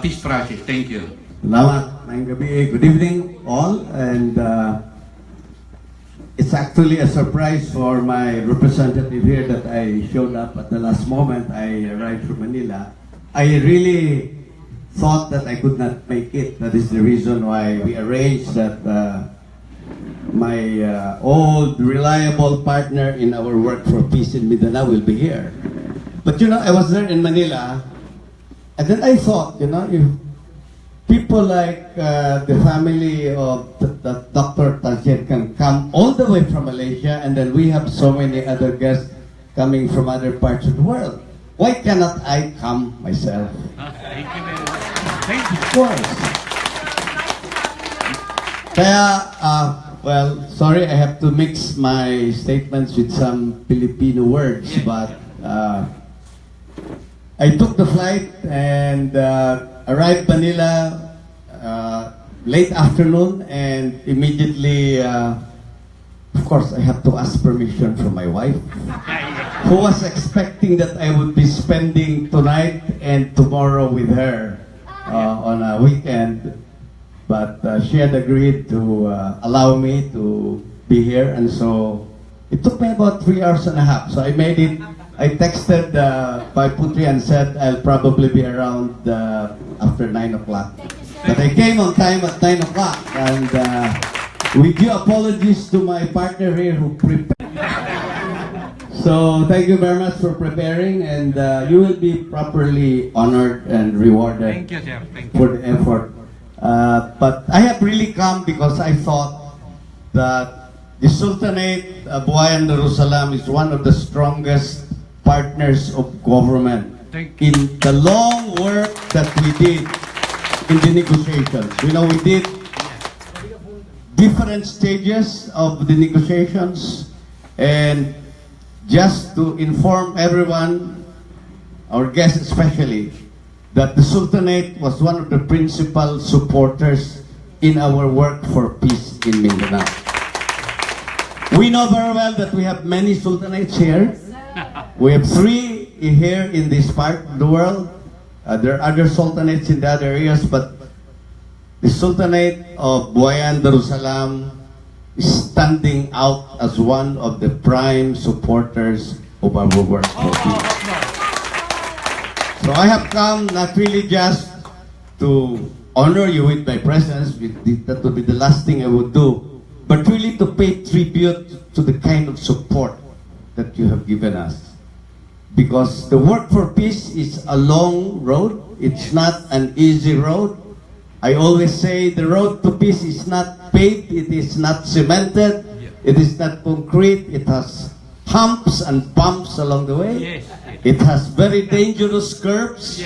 Peace Project. Thank you. Salamat. Maayong gabi. Good evening all, and it's actually a surprise for my representative here that I showed up at the last moment. I arrived from Manila. I really thought that I could not make it. That is the reason why we arranged that my old reliable partner in our work for peace in Mindanao will be here. But you know, I was there in Manila, and then I thought, you know, if people like the family of Dr. Tazyeen can come all the way from Malaysia, and then we have so many other guests coming from other parts of the world, why cannot I come myself? Thank you very much. Thank you. Of course. Kaya, well, sorry, I have to mix my statements with some Filipino words, but I took the flight and arrived Manila late afternoon, and immediately, of course, I have to ask permission from my wife, who was expecting that I would be spending tonight and tomorrow with her on a weekend, but she had agreed to allow me to be here, and so it took me about 3 hours and a half. So I made it. I texted by Putri and said I'll probably be around after 9 o'clock. But I came on time at 9 o'clock, and with due apologies to my partner here who prepared. So thank you very much for preparing, and you will be properly honored and rewarded. Thank you, sir. Thank you. For the effort. But I have really come because I thought that the Sultanate Buayan Darussalam is one of the strongest partners of government in the long work that we did in the negotiations. You know, we did different stages of the negotiations, and just to inform everyone, our guests especially, that the Sultanate was one of the principal supporters in our work for peace in Mindanao. We know very well that we have many Sultanates here. We have 3 here in this part of the world. There are other Sultanates in the other areas, but the Sultanate of Buayan Darussalam is standing out as one of the prime supporters of our work for peace. So I have come not really just to honor you with my presence, that would be the last thing I would do, but really to pay tribute to the kind of support that you have given us. Because the work for peace is a long road. It's not an easy road. I always say the road to peace is not paved, it is not cemented, it is not concrete, it has humps and bumps along the way. Yes. It has very dangerous curves,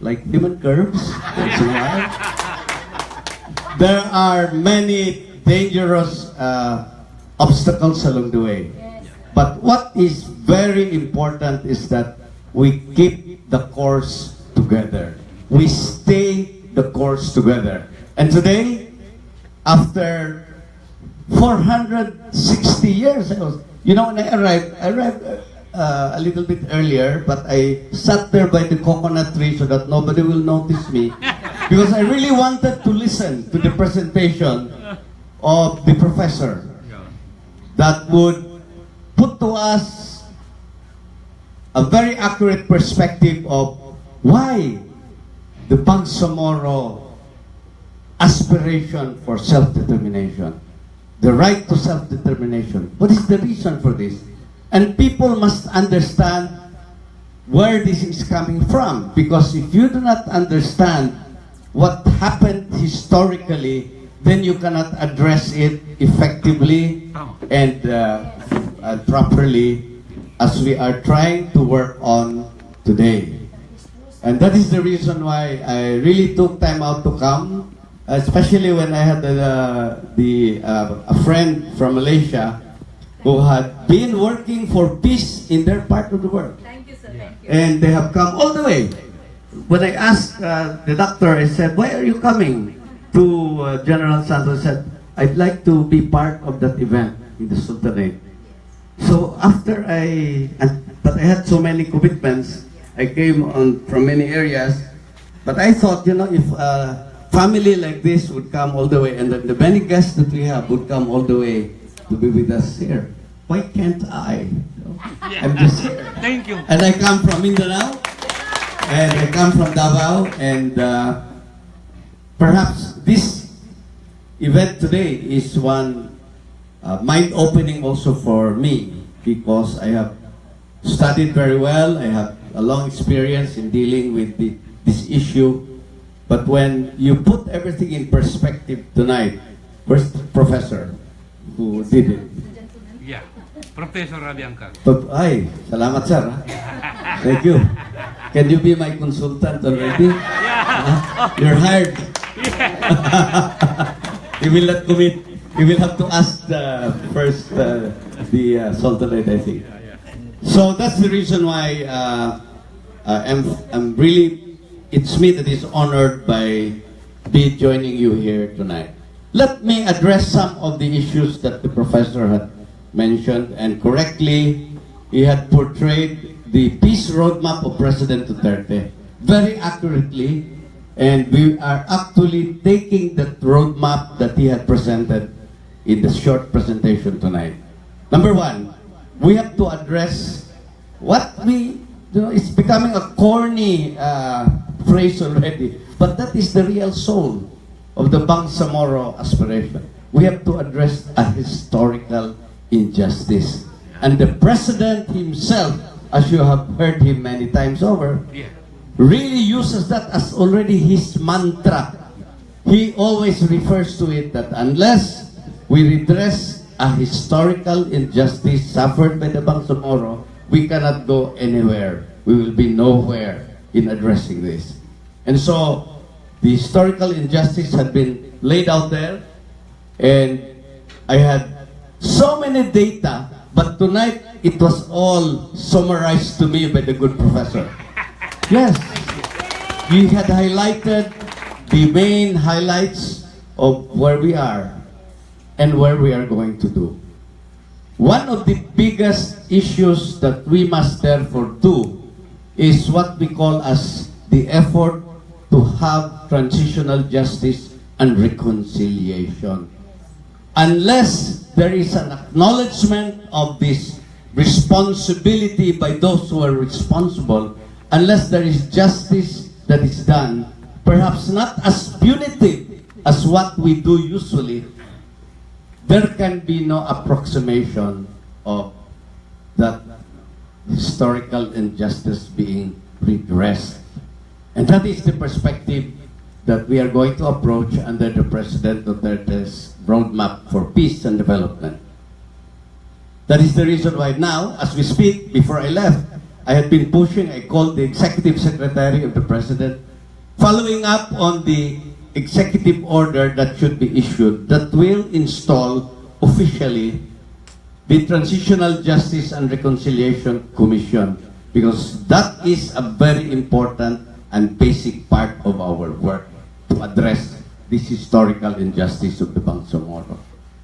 like human curves. There are many dangerous obstacles along the way. But what is very important is that we keep the course together. We stay the course together. And today, after 460 years, you know, when I arrived a little bit earlier, but I sat there by the coconut tree so that nobody will notice me, because I really wanted to listen to the presentation of the professor that would put to us a very accurate perspective of why the Bangamoro aspiration for self-determination, the right to self-determination. What is the reason for this? And people must understand where this is coming from, because if you do not understand what happened historically, then you cannot address it effectively and properly as we are trying to work on today. And that is the reason why I really took time out to come, especially when I had a friend from Malaysia who had been working for peace in their part of the world. Thank you, sir. Thank you. And they have come all the way. When I asked the doctor, I said, "Why are you coming to General Santos?" I said, "I'd like to be part of that event in the Sultanate." So after but I had so many commitments, I came on from many areas. But I thought, if a family like this would come all the way, and the many guests that we have would come all the way to be with us here, why can't I? I'm just here. Thank you. And I come from Mindanao, and I come from Davao, and perhaps this event today is one mind-opening also for me, because I have studied very well. I have a long experience in dealing with this issue. But when you put everything in perspective tonight, where's the professor who did it? Yeah. Professor Rabiangka. Ay, salamat sir. Thank you. Can you be my consultant already? You're hired. You will not commit. You will have to ask first the Sultanate, I think. So that's the reason why I'm really, it's me that is honored by joining you here tonight. Let me address some of the issues that the professor had mentioned, and correctly, he had portrayed the peace roadmap of President Duterte very accurately, and we are actually taking that roadmap that he had presented in the short presentation tonight. Number one, we have to address what it's becoming a corny phrase already, but that is the real soul of the Bangamoro aspiration. We have to address a historical injustice. And the president himself, as you have heard him many times over, really uses that as already his mantra. He always refers to it that unless we redress a historical injustice suffered by the Bangamoro, we cannot go anywhere. We will be nowhere in addressing this. And so, the historical injustice had been laid out there, and I had so many data, but tonight it was all summarized to me by the good professor. Yes, he had highlighted the main highlights of where we are and where we are going to do. One of the biggest issues that we must therefore do is what we call as the effort to have transitional justice and reconciliation. Unless there is an acknowledgement of this responsibility by those who are responsible, unless there is justice that is done, perhaps not as punitive as what we do usually, there can be no approximation of that historical injustice being redressed. And that is the perspective that we are going to approach under the President Duterte's roadmap for peace and development. That is the reason why now, as we speak, before I left, I had been pushing, I called the Executive Secretary of the President, following up on the executive order that should be issued that will install officially the Transitional Justice and Reconciliation Commission, because that is a very important and basic part of our work to address this historical injustice of the Bangamoro.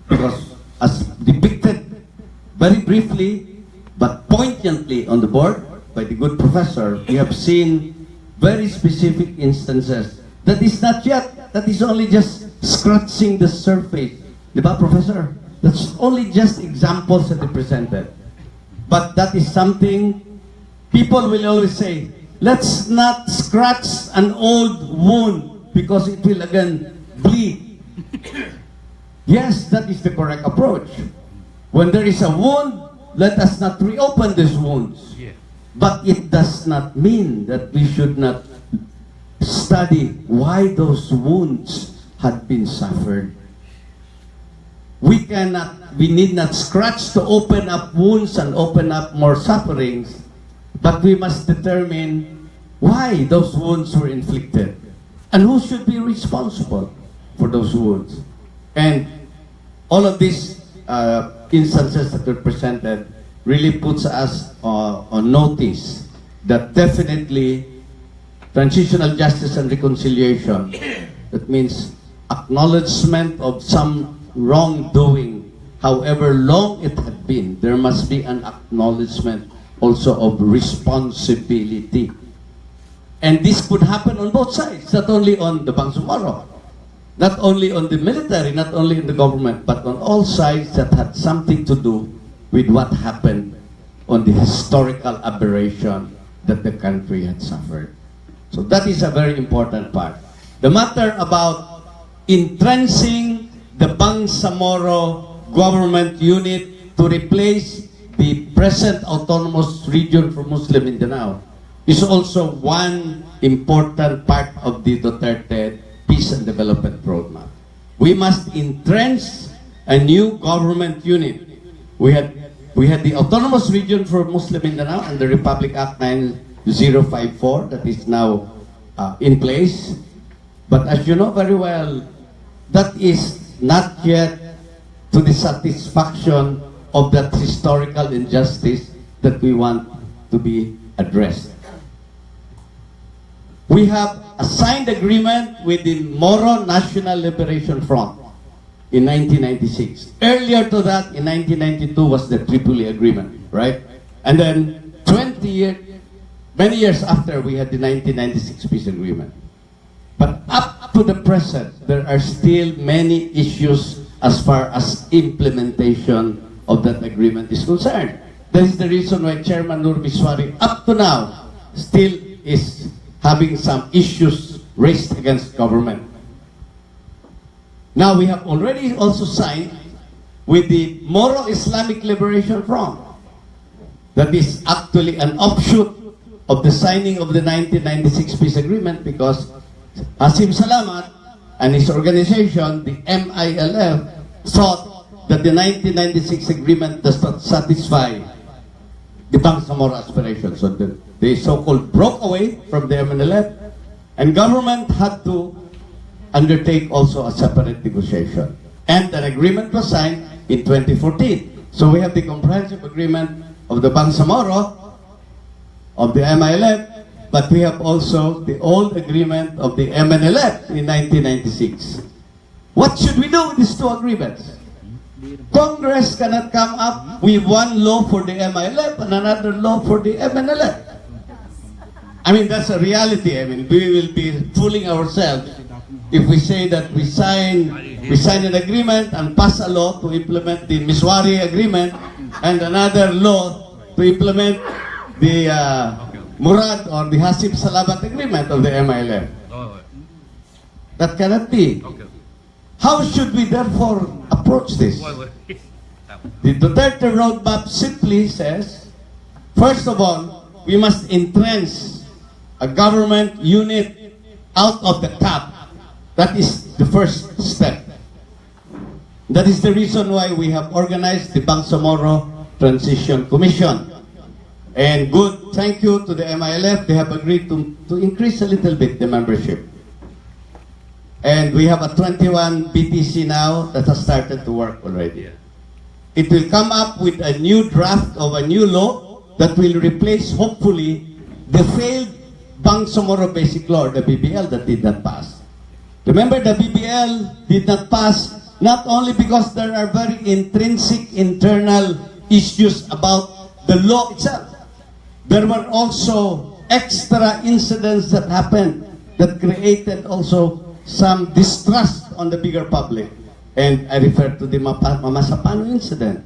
Because as depicted very briefly but poignantly on the board by the good professor, we have seen very specific instances that is not yet, that is only just scratching the surface. Diba, Professor? That's only just examples that they presented. But that is something people will always say, let's not scratch an old wound because it will again bleed. Yes, that is the correct approach. When there is a wound, let us not reopen these wounds. But it does not mean that we should not study why those wounds had been suffered. We need not scratch to open up wounds and open up more sufferings, but we must determine why those wounds were inflicted and who should be responsible for those wounds. And all of these instances that were presented really puts us on notice that definitely transitional justice and reconciliation, that means acknowledgement of some wrongdoing, however long it had been, there must be an acknowledgement also of responsibility And this could happen on both sides, not only on the Bangamoro, not only on the military, not only in the government, but on all sides that had something to do with what happened on the historical aberration that the country had suffered. So that is a very important part. The matter about entrenching the Bangamoro government unit to replace the present autonomous region for Muslim Mindanao is also one important part of the Duterte Peace and Development Roadmap. We must entrench a new government unit. We had the Autonomous Region for Muslim Mindanao and the Republic Act 9054 that is now in place. But as you know very well, that is not yet to the satisfaction of that historical injustice that we want to be addressed. We have a signed agreement with the Moro National Liberation Front in 1996. Earlier to that, in 1992, was the Tripoli Agreement, right? And then many years after, we had the 1996 Peace Agreement. But up to the present, there are still many issues as far as implementation of that agreement is concerned. That is the reason why Chairman Nur Miswari, up to now, still is having some issues raised against government. Now, we have already also signed with the Moro Islamic Liberation Front. That is actually an offshoot of the signing of the 1996 Peace Agreement, because Hasim Salamat and his organization, the MILF, thought that the 1996 agreement does not satisfy the Bangamoro aspirations. So they so-called broke away from the MNLF, and government had to undertake also a separate negotiation. And an agreement was signed in 2014. So we have the comprehensive agreement of the Bangamoro, of the MILF, but we have also the old agreement of the MNLF in 1996. What should we do with these two agreements? Congress cannot come up with one law for the MILF and another law for the MNLF. I mean, that's a reality. I mean, we will be fooling ourselves if we say that we sign an agreement and pass a law to implement the Miswari agreement and another law to implement the Murad or the Hasib Salabat agreement of the MILF. That cannot be. How should we therefore approach this? The Duterte roadmap simply says, first of all, we must entrench a government unit out of the cap. That is the first step. That is the reason why we have organized the Bangamoro Transition Commission. And good, thank you to the MILF. They have agreed to increase a little bit the membership. And we have a 21 BTC now that has started to work already. It will come up with a new draft of a new law that will replace, hopefully, the failed Bangamoro Basic Law, the BBL, that did not pass. Remember, the BBL did not pass not only because there are very intrinsic internal issues about the law itself. There were also extra incidents that happened that created also some distrust on the bigger public. And I refer to the Mamasapano incident.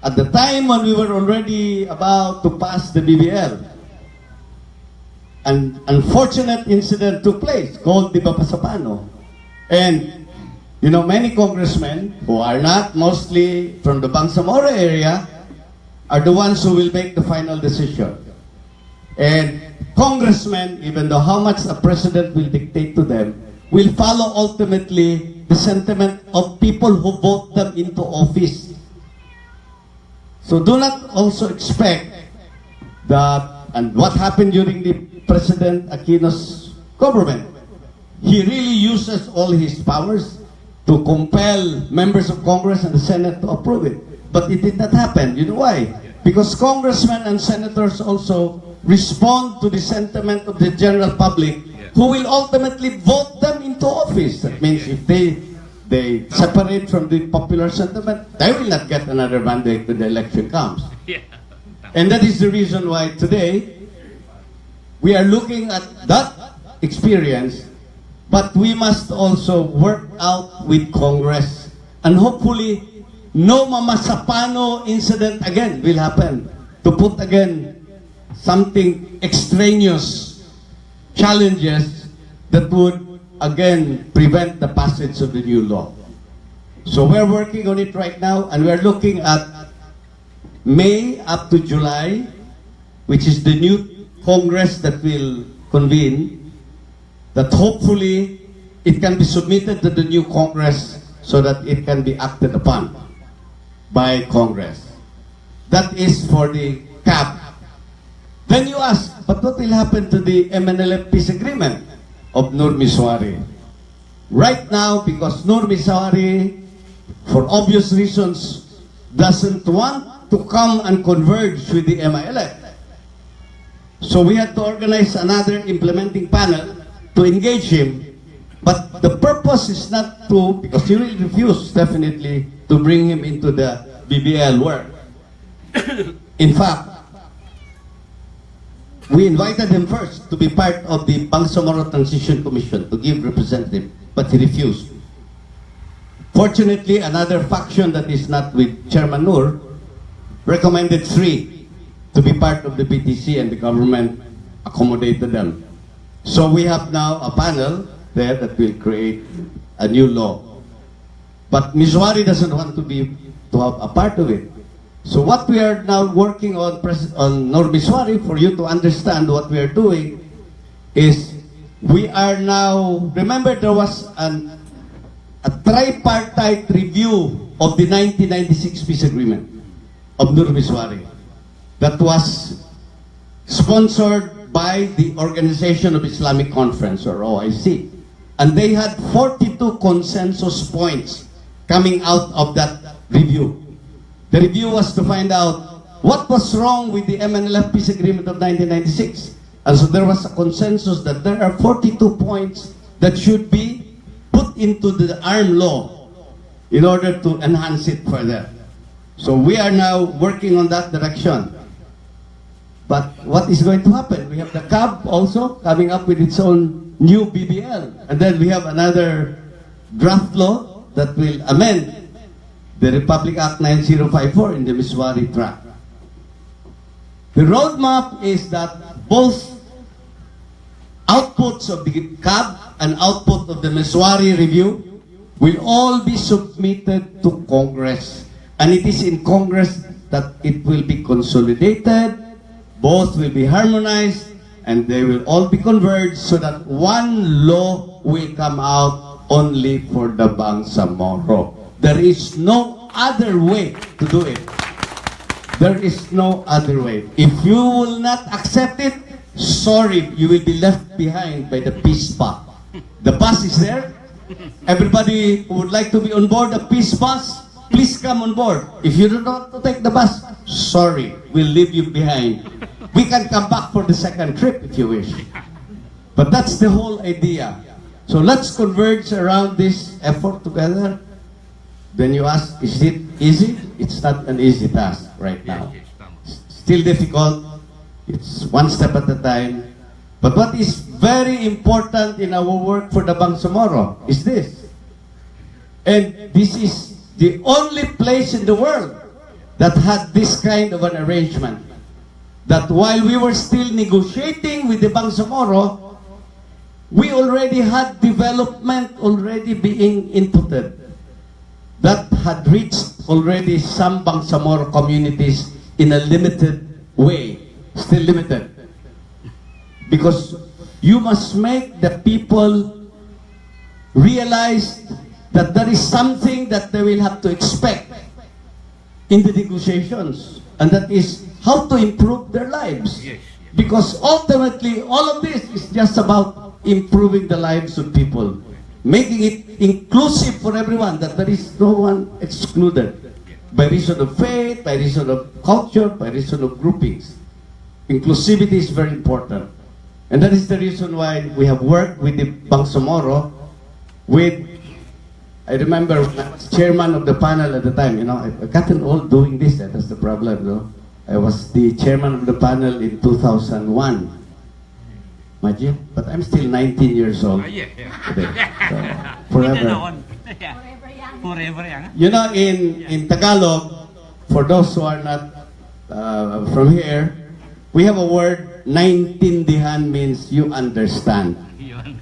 At the time when we were already about to pass the BBL, an unfortunate incident took place called the Mapasapano. And, you know, many congressmen who are not mostly from the Bangamoro area are the ones who will make the final decision. And congressmen, even though how much a president will dictate to them, will follow ultimately the sentiment of people who vote them into office. So do not also expect that, and what happened during the President Aquino's government, he really uses all his powers to compel members of Congress and the Senate to approve it. But it did not happen. You know why? Because congressmen and senators also respond to the sentiment of the general public, who will ultimately vote them into office. That means if they separate from the popular sentiment, they will not get another mandate when the election comes. And that is the reason why today we are looking at that experience, but we must also work out with Congress, and hopefully no Mamasapano incident again will happen, to put again something extraneous challenges that would again prevent the passage of the new law. So we're working on it right now, and we're looking at May up to July, which is the new Congress that will convene, that hopefully it can be submitted to the new Congress so that it can be acted upon by Congress. That is for the CAB. Then you ask, but what will happen to the MNLF peace agreement of Nur Miswari? Right now, because Nur Miswari, for obvious reasons, doesn't want to come and converge with the MILF. So we had to organize another implementing panel to engage him. But the purpose is not to, because he will refuse definitely to bring him into the BBL work. In fact, we invited him first to be part of the Bangamoro Transition Commission to give representative, but he refused. Fortunately, another faction that is not with Chairman Nur recommended 3 to be part of the PTC, and the government accommodated them. So we have now a panel there that will create a new law. But Miswari doesn't want to have a part of it. So what we are now working on Nur Miswari, for you to understand what we are doing, is we are now, remember there was a tripartite review of the 1996 peace agreement of Nur Miswari that was sponsored by the Organization of Islamic Conference, or OIC. And they had 42 consensus points coming out of that review. The review was to find out what was wrong with the MNLF peace agreement of 1996. And so there was a consensus that there are 42 points that should be put into the armed law in order to enhance it further. So we are now working on that direction. But what is going to happen? We have the CAB also coming up with its own new BBL. And then we have another draft law that will amend the Republic Act 9054 in the Miswari track. The roadmap is that both outputs of the CAB and output of the Miswari review will all be submitted to Congress. And it is in Congress that it will be consolidated, both will be harmonized, and they will all be converged so that one law will come out only for the Bangamoro. There is no other way to do it. There is no other way. If you will not accept it, sorry, you will be left behind by the peace path. The bus is there. Everybody who would like to be on board the peace bus, please come on board. If you don't want to take the bus, sorry, we'll leave you behind. We can come back for the second trip if you wish. But that's the whole idea. So let's converge around this effort together. Then you ask, is it easy? It's not an easy task right now. Still difficult. It's one step at a time. But what is very important in our work for the Bangamoro is this. And this is the only place in the world that had this kind of an arrangement. That while we were still negotiating with the Bangamoro, we already had development already being inputted that had reached already some Bangamoro communities in a limited way, still limited. Because you must make the people realize that there is something that they will have to expect in the negotiations, and that is how to improve their lives. Because ultimately, all of this is just about improving the lives of people, making it inclusive for everyone, that there is no one excluded by reason of faith, by reason of culture, by reason of groupings. Inclusivity is very important. And that is the reason why we have worked with the Bangamoro with, I remember when I was chairman of the panel at the time, I've gotten old doing this, that's the problem, I was the chairman of the panel in 2001. Imagine, but I'm still 19 years old Yeah. today. So, forever. Forever young. You know, in Tagalog, for those who are not from here, we have a word, naintindihan means you understand. Yun.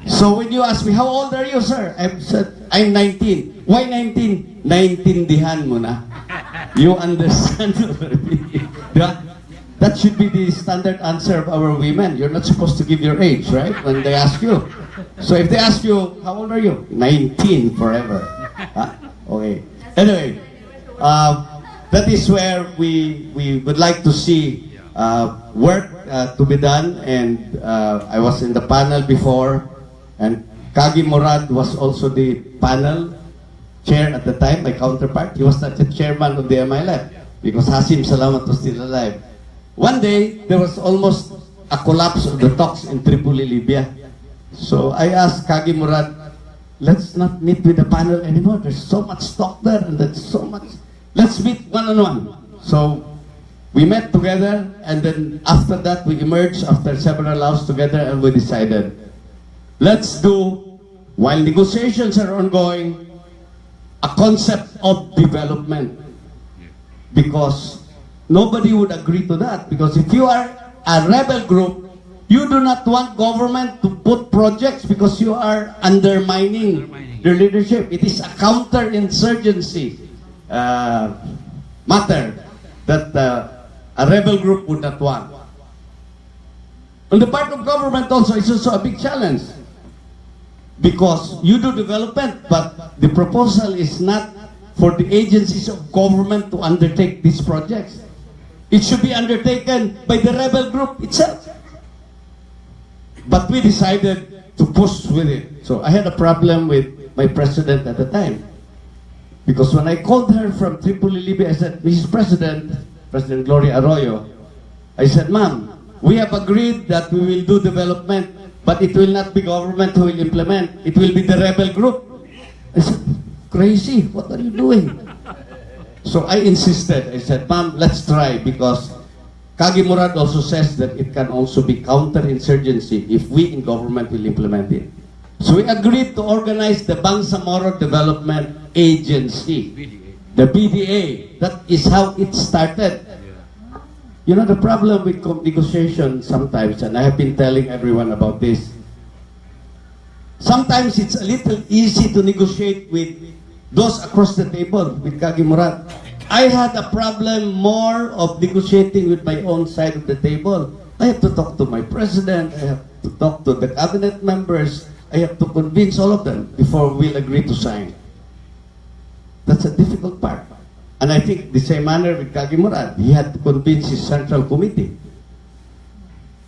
So when you ask me, how old are you, sir? I said, I'm 19. Why 19? Naintindihan mo na. You understand already. Diba? That should be the standard answer of our women. You're not supposed to give your age, right? When they ask you. So if they ask you, how old are you? 19 forever. Okay. Anyway, that is where we would like to see work to be done. And I was in the panel before, and Kagi Murad was also the panel chair at the time, my counterpart. He was not the chairman of the MILF because Hasim Salamat was still alive. One day, there was almost a collapse of the talks in Tripoli, Libya. So I asked Kagi Murad, let's not meet with the panel anymore. There's so much talk there and there's so much. Let's meet one-on-one. So we met together, and then after that, we emerged after several hours together, and we decided, let's do, while negotiations are ongoing, a concept of development. Because nobody would agree to that. Because if you are a rebel group, you do not want government to put projects because you are undermining their leadership. It is a counterinsurgency matter that a rebel group would not want. On the part of government also, it's also a big challenge. Because you do development, but the proposal is not for the agencies of government to undertake these projects. It should be undertaken by the rebel group itself. But we decided to push with it. So I had a problem with my president at the time. Because when I called her from Tripoli, Libya, I said, Mrs. President, President Gloria Arroyo, I said, ma'am, we have agreed that we will do development, but it will not be government who will implement. It will be the rebel group. I said, crazy, what are you doing? So I insisted. I said, ma'am, let's try, because Kagi Murad also says that it can also be counterinsurgency if we in government will implement it. So we agreed to organize the Bangamoro Development Agency, the BDA. That is how it started. You know, the problem with negotiation sometimes, and I have been telling everyone about this, sometimes it's a little easy to negotiate with those across the table, with Kagi Murad. I had a problem more of negotiating with my own side of the table. I have to talk to my president, I have to talk to the cabinet members, I have to convince all of them before we'll agree to sign. That's a difficult part. And I think the same manner with Kagi Murad, he had to convince his central committee.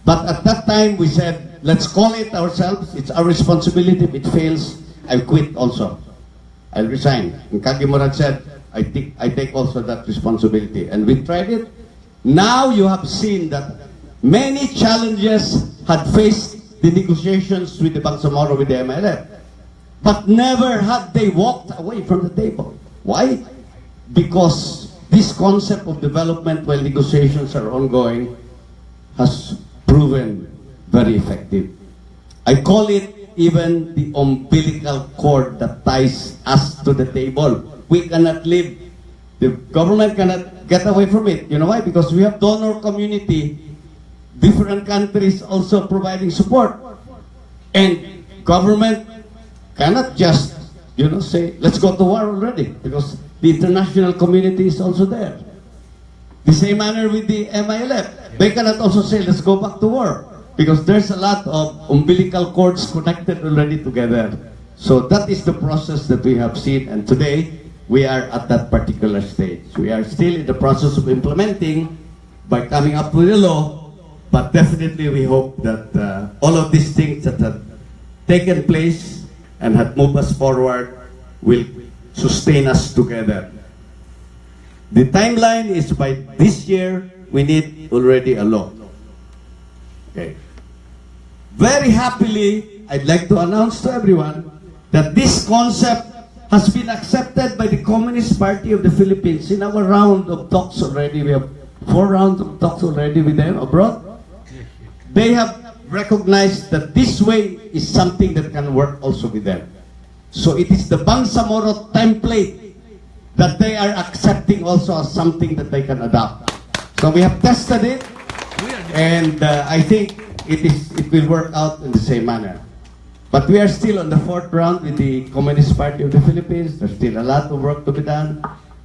But at that time, we said, let's call it ourselves. It's our responsibility. If it fails, I quit also. I'll resign. And Kagi Murad said, I take also that responsibility. And we tried it. Now you have seen that many challenges had faced the negotiations with the Bangamoro, with the MLF. But never had they walked away from the table. Why? Because this concept of development while negotiations are ongoing has proven very effective. I call it even the umbilical cord that ties us to the table. We cannot live. The government cannot get away from it. You know why? Because we have donor community, different countries also providing support. And government cannot just, say, let's go to war already, because the international community is also there. The same manner with the MILF. They cannot also say, let's go back to war, because there's a lot of umbilical cords connected already together. So that is the process that we have seen, and today we are at that particular stage. We are still in the process of implementing by coming up with a law, but definitely we hope that all of these things that have taken place and have moved us forward will sustain us together. The timeline is by this year, we need already a law. Okay. Very happily, I'd like to announce to everyone that this concept has been accepted by the Communist Party of the Philippines in our round of talks already. We have 4 rounds of talks already with them abroad. They have recognize that this way is something that can work also with them. So it is the Bangamoro template that they are accepting also as something that they can adopt. So we have tested it, and I think it will work out in the same manner. But we are still on the fourth round with the Communist Party of the Philippines. There's still a lot of work to be done.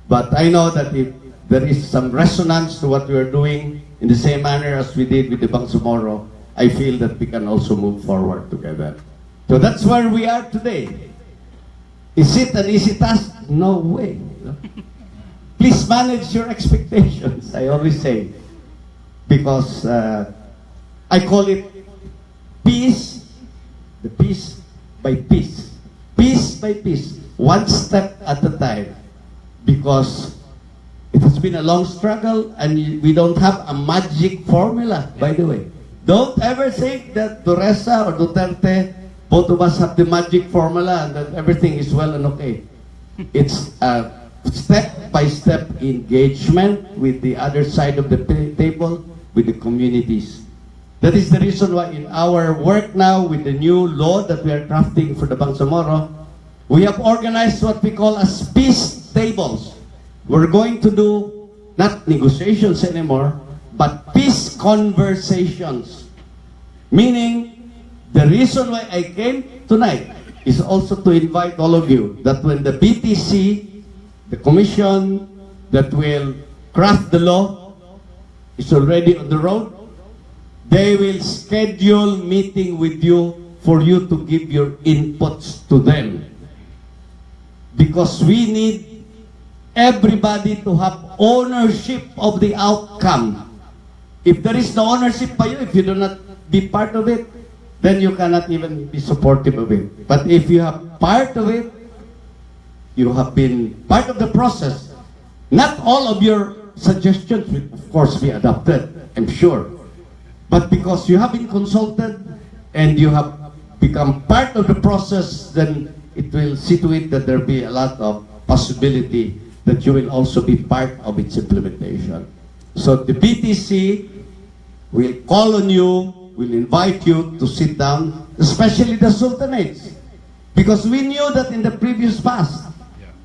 But I know that if there is some resonance to what we are doing in the same manner as we did with the Bangamoro, I feel that we can also move forward together. So that's where we are today. Is it an easy task? No way. Please manage your expectations, I always say. Because I call it peace, the piece by piece. Piece by piece, one step at a time. Because it has been a long struggle and we don't have a magic formula, by the way. Don't ever think that Dureza or Duterte, both of us have the magic formula and that everything is well and okay. It's a step-by-step engagement with the other side of the table, with the communities. That is the reason why in our work now with the new law that we are crafting for the Bangamoro, we have organized what we call as peace tables. We're going to do not negotiations anymore, but peace conversations. Meaning, the reason why I came tonight is also to invite all of you that when the BTC, the commission that will craft the law, is already on the road, they will schedule meeting with you for you to give your inputs to them. Because we need everybody to have ownership of the outcome. If there is no ownership by you, if you do not be part of it, then you cannot even be supportive of it. But if you have part of it, you have been part of the process. Not all of your suggestions will, of course, be adopted, I'm sure. But because you have been consulted and you have become part of the process, then it will see to it that there will be a lot of possibility that you will also be part of its implementation. So the BTC will call on you, will invite you to sit down, especially the Sultanates. Because we knew that in the previous past,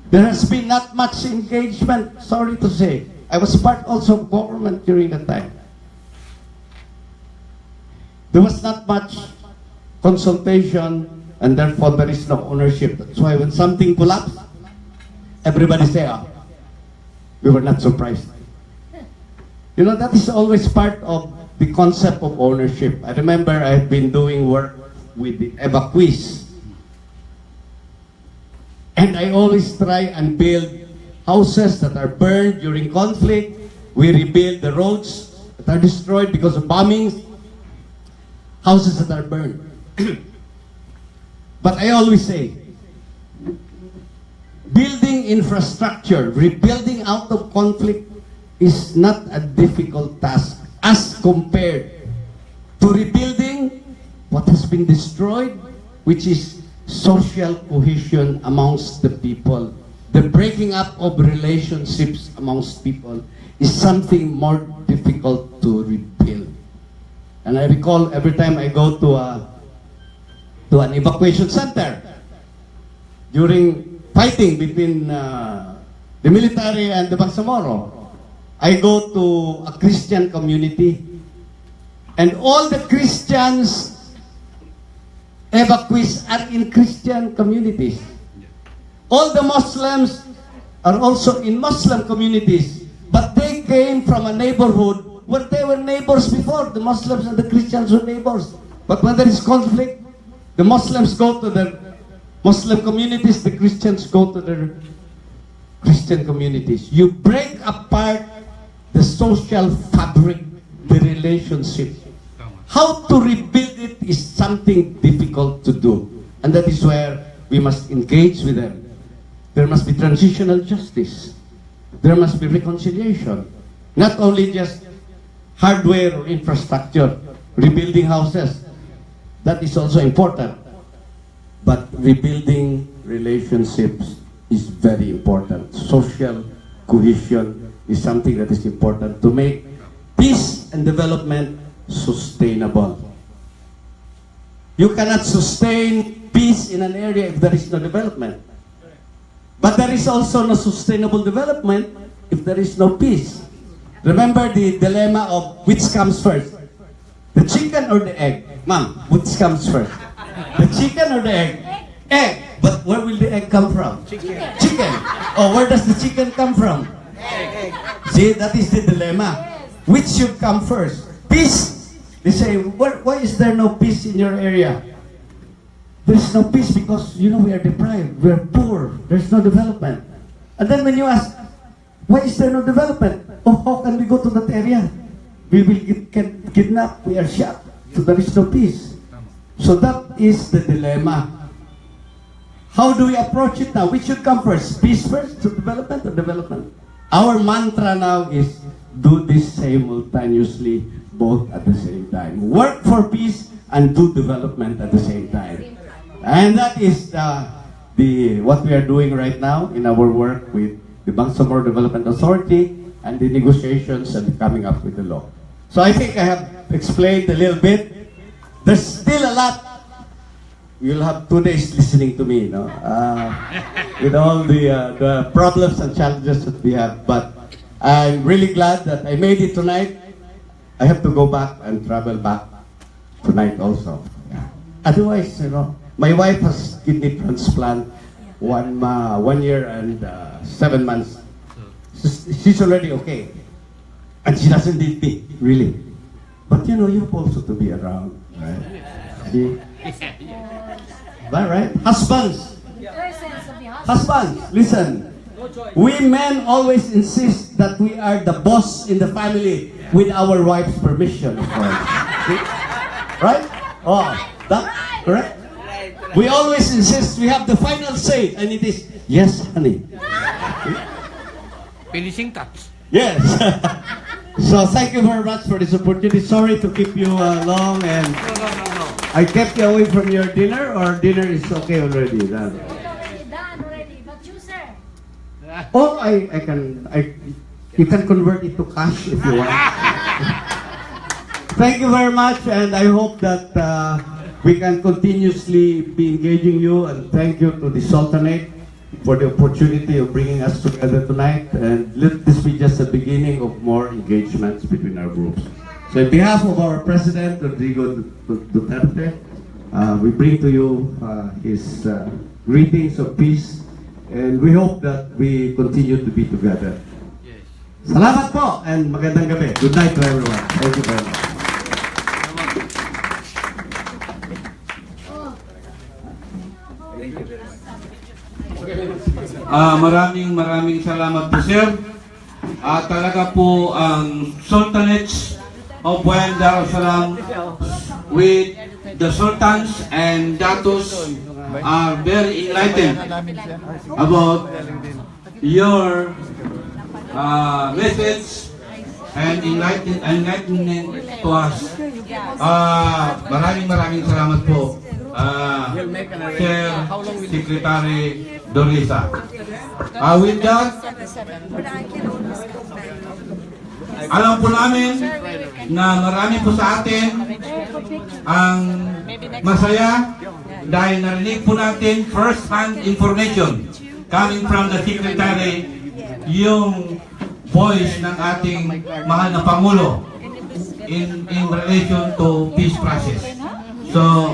there has been not much engagement, sorry to say. I was part also of government during that time. There was not much consultation, and therefore there is no ownership. That's why when something collapsed, everybody say, oh, we were not surprised. You know, that is always part of the concept of ownership. I remember I had been doing work with the evacuees. And I always try and build houses that are burned during conflict. We rebuild the roads that are destroyed because of bombings. Houses that are burned. But I always say, building infrastructure, rebuilding out of conflict is not a difficult task as compared to rebuilding what has been destroyed, which is social cohesion amongst the people. The breaking up of relationships amongst people is something more difficult to rebuild. And I recall every time I go to an evacuation center during fighting between the military and the Bangamoro, I go to a Christian community, and all the Christians evacuees are in Christian communities. All the Muslims are also in Muslim communities, but they came from a neighborhood where they were neighbors before. The Muslims and the Christians were neighbors. But when there is conflict, the Muslims go to their Muslim communities, the Christians go to their Christian communities. You break apart the social fabric, the relationship. How to rebuild it is something difficult to do. And that is where we must engage with them. There must be transitional justice. There must be reconciliation. Not only just hardware or infrastructure, rebuilding houses. That is also important. But rebuilding relationships is very important. Social cohesion is something that is important to make peace and development sustainable. You cannot sustain peace in an area if there is no development. But there is also no sustainable development if there is no peace. Remember the dilemma of which comes first? The chicken or the egg? Ma'am, which comes first? The chicken or the egg? Egg. But where will the egg come from? Chicken. Oh, where does the chicken come from? Egg. See, that is the dilemma. Which should come first? Peace. They say, why is there no peace in your area? There is no peace because, we are deprived. We are poor. There's no development. And then when you ask, why is there no development? Oh, how can we go to that area? We will get kidnapped. We are shot. So there is no peace. So that is the dilemma. How do we approach it now? Which should come first? Peace first, to development or development? Our mantra now is do this simultaneously, both at the same time. Work for peace and do development at the same time. And that is what we are doing right now in our work with the Bangamoro Development Authority and the negotiations and coming up with the law. So I think I have explained a little bit. There's still a lot. You'll have 2 days listening to me, with all the problems and challenges that we have. But I'm really glad that I made it tonight. I have to go back and travel back tonight also. Yeah. Otherwise, my wife has kidney transplant 1 year and 7 months. She's already okay. And she doesn't need me, really. But you have also to be around, right? See? Is that right? Husbands. Husbands, listen. We men always insist that we are the boss in the family with our wife's permission, of course. Right? Oh, that correct? We always insist we have the final say, and it is, yes, honey. Finishing touch. Yes. So thank you very much for this opportunity. Sorry to keep you long, and No. I kept you away from your dinner, or dinner is okay already? Done. Done already, but you, sir. Oh, you can convert it to cash if you want. Thank you very much, and I hope that we can continuously be engaging you, and thank you to the Sultanate for the opportunity of bringing us together tonight, and let this be just the beginning of more engagements between our groups. So on behalf of our President, Rodrigo Duterte, we bring to you his greetings of peace, and we hope that we continue to be together. Yes. Salamat po, and magandang gabi. Good night to everyone. Thank you very much. Maraming salamat po, sir. Talaga po ang Sultanates of Buayan, Darussalam with the Sultans and Datos are very enlightened about your message and enlightenment to us. Maraming salamat po, Sir Secretary Dureza. With that, alam po namin na marami po sa atin ang masaya dahil narinig po natin first-hand information coming from the Secretary, yung voice ng ating mahal na Pangulo in relation to peace process. So,